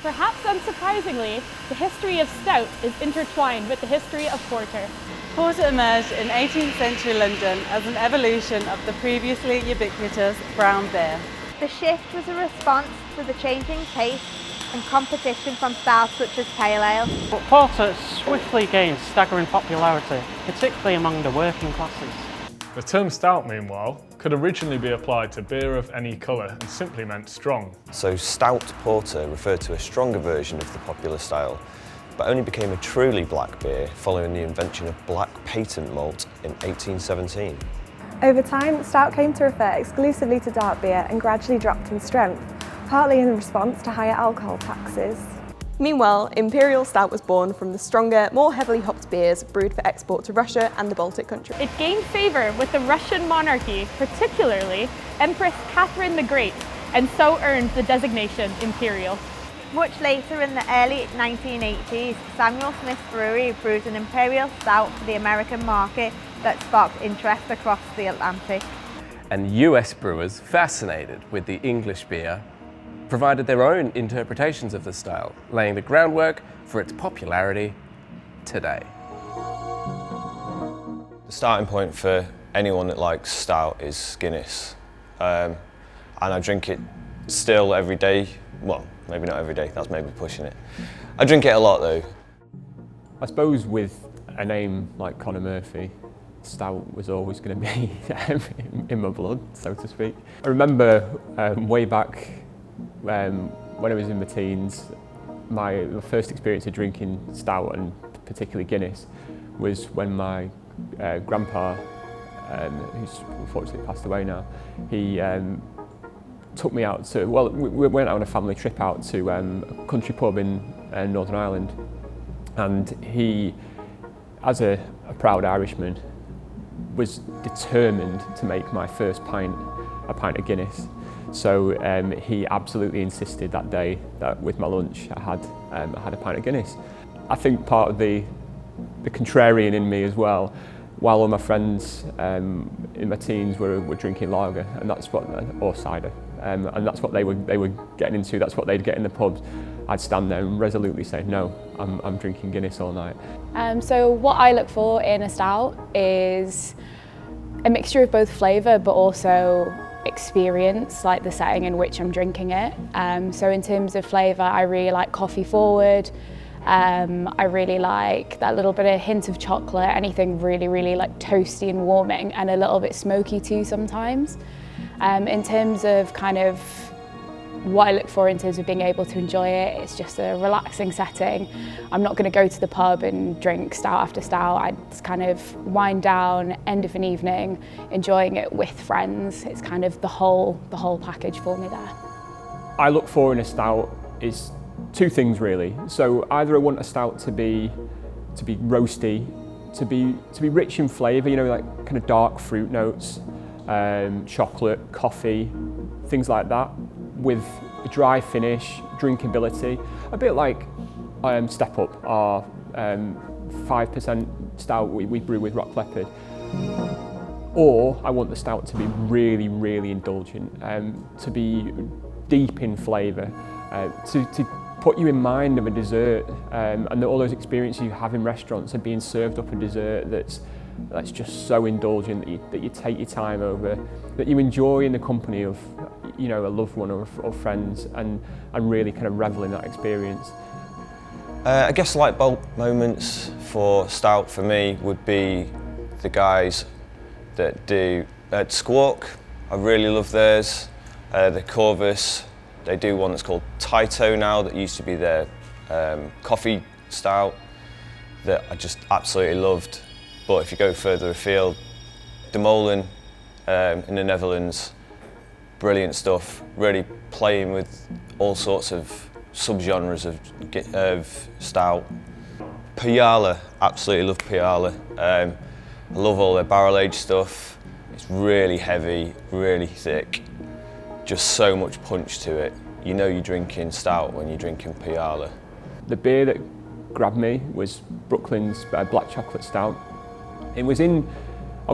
Perhaps unsurprisingly, the history of stout is intertwined with the history of porter. Porter emerged in 18th century London as an evolution of the previously ubiquitous brown beer. The shift was a response to the changing taste and competition from styles such as pale ale. But porter swiftly gained staggering popularity, particularly among the working classes. The term stout, meanwhile, could originally be applied to beer of any colour and simply meant strong. So stout porter referred to a stronger version of the popular style, but only became a truly black beer following the invention of black patent malt in 1817. Over time, stout came to refer exclusively to dark beer and gradually dropped in strength, partly in response to higher alcohol taxes. Meanwhile, Imperial Stout was born from the stronger, more heavily hopped beers brewed for export to Russia and the Baltic countries. It gained favour with the Russian monarchy, particularly Empress Catherine the Great, and so earned the designation Imperial. Much later in the early 1980s, Samuel Smith's brewery brewed an Imperial Stout for the American market that sparked interest across the Atlantic. And US brewers, fascinated with the English beer, provided their own interpretations of the style, laying the groundwork for its popularity today. The starting point for anyone that likes stout is Guinness. And I drink it still every day. Well, maybe not every day, that's maybe pushing it. I drink it a lot though. I suppose with a name like Conor Murphy, stout was always going to be in my blood, so to speak. I remember way back when I was in my teens, my first experience of drinking stout, and particularly Guinness, was when my grandpa, who's unfortunately passed away now, he took me out to, well, we went on a family trip out to a country pub in Northern Ireland, and he, as a proud Irishman, was determined to make my first pint a pint of Guinness. So he absolutely insisted that day that with my lunch I had a pint of Guinness. I think part of the contrarian in me as well, while all my friends in my teens were drinking lager, and that's what, or cider, and that's what they were getting into, that's what they'd get in the pubs, I'd stand there and resolutely say, no, I'm drinking Guinness all night. So what I look for in a stout is a mixture of both flavour but also experience, like the setting in which I'm drinking it. So in terms of flavour, I really like coffee forward. I really like that little bit of hint of chocolate, anything really, really like toasty and warming, and a little bit smoky too sometimes. In terms of kind of what I look for in terms of being able to enjoy it, it's just a relaxing setting. I'm not going to go to the pub and drink stout after stout. I just kind of wind down, end of an evening, enjoying it with friends. It's kind of the whole package for me there. I look for in a stout is two things really. So either I want a stout to be roasty, to be rich in flavour, you know, like kind of dark fruit notes, chocolate, coffee, things like that, with a dry finish, drinkability, a bit like Step Up, our 5% stout we brew with Rock Leopard. Or I want the stout to be really, really indulgent, to be deep in flavour, to put you in mind of a dessert, and all those experiences you have in restaurants of being served up a dessert that's just so indulgent that you take your time over, that you enjoy in the company of, you know, a loved one or friends, and really kind of revel in that experience. I guess light bulb moments for stout for me would be the guys that do Squawk. I really love theirs. The Corvus, they do one that's called Taito now, that used to be their coffee stout that I just absolutely loved. But if you go further afield, De Molen in the Netherlands, brilliant stuff, really playing with all sorts of subgenres of stout. Pyala, absolutely love Pyala. I love all their barrel aged stuff. It's really heavy, really thick, just so much punch to it. You know you're drinking stout when you're drinking Pyala. The beer that grabbed me was Brooklyn's black chocolate stout. I was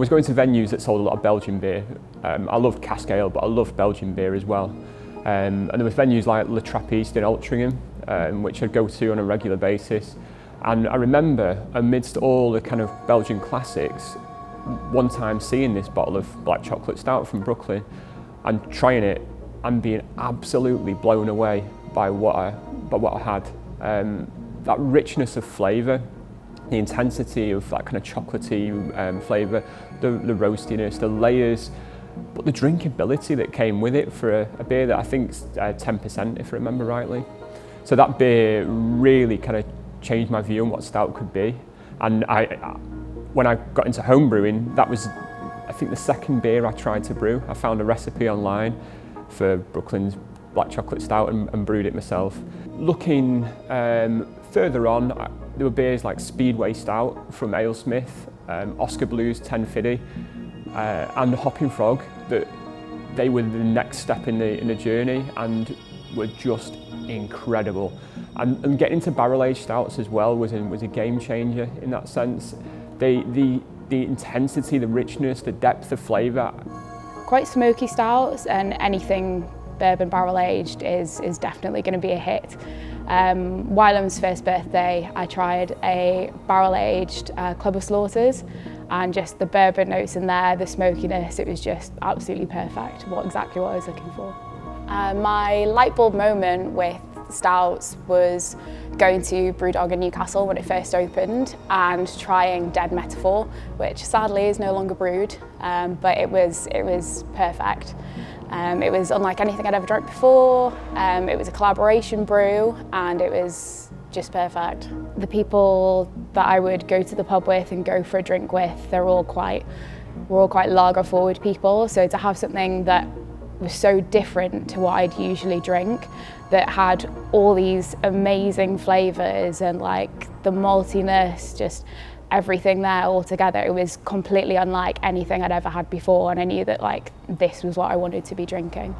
going to venues that sold a lot of Belgian beer. I loved cask ale, but I loved Belgian beer as well. And there was venues like Le Trappiste in Altrincham, which I'd go to on a regular basis. And I remember, amidst all the kind of Belgian classics, one time seeing this bottle of black chocolate stout from Brooklyn and trying it and being absolutely blown away by what I had. That richness of flavour, the intensity of that kind of chocolatey flavour, the roastiness, the layers, but the drinkability that came with it for a beer that I think's 10%, if I remember rightly. So that beer really kind of changed my view on what stout could be. And when I got into home brewing, that was, I think, the second beer I tried to brew. I found a recipe online for Brooklyn's black chocolate stout and brewed it myself. Looking further on, there were beers like Speedway Stout from Alesmith, Oscar Blues 1050, and Hopping Frog, that they were the next step in the journey and were just incredible. And getting into barrel-aged stouts as well was a game changer in that sense. The intensity, the richness, the depth of flavour. Quite smoky stouts, and anything bourbon barrel-aged is definitely going to be a hit. Wylam's first birthday, I tried a barrel-aged Club of Slaughters, and just the bourbon notes in there, the smokiness, it was just absolutely perfect, exactly what I was looking for. My light bulb moment with stouts was going to Brewdog in Newcastle when it first opened and trying Dead Metaphor, which sadly is no longer brewed, but it was perfect. It was unlike anything I'd ever drunk before. It was a collaboration brew and it was just perfect. The people that I would go to the pub with and go for a drink with, we're all quite lager forward people, so to have something that was so different to what I'd usually drink, that had all these amazing flavours and like the maltiness, just everything there all together. It was completely unlike anything I'd ever had before, and I knew that like this was what I wanted to be drinking.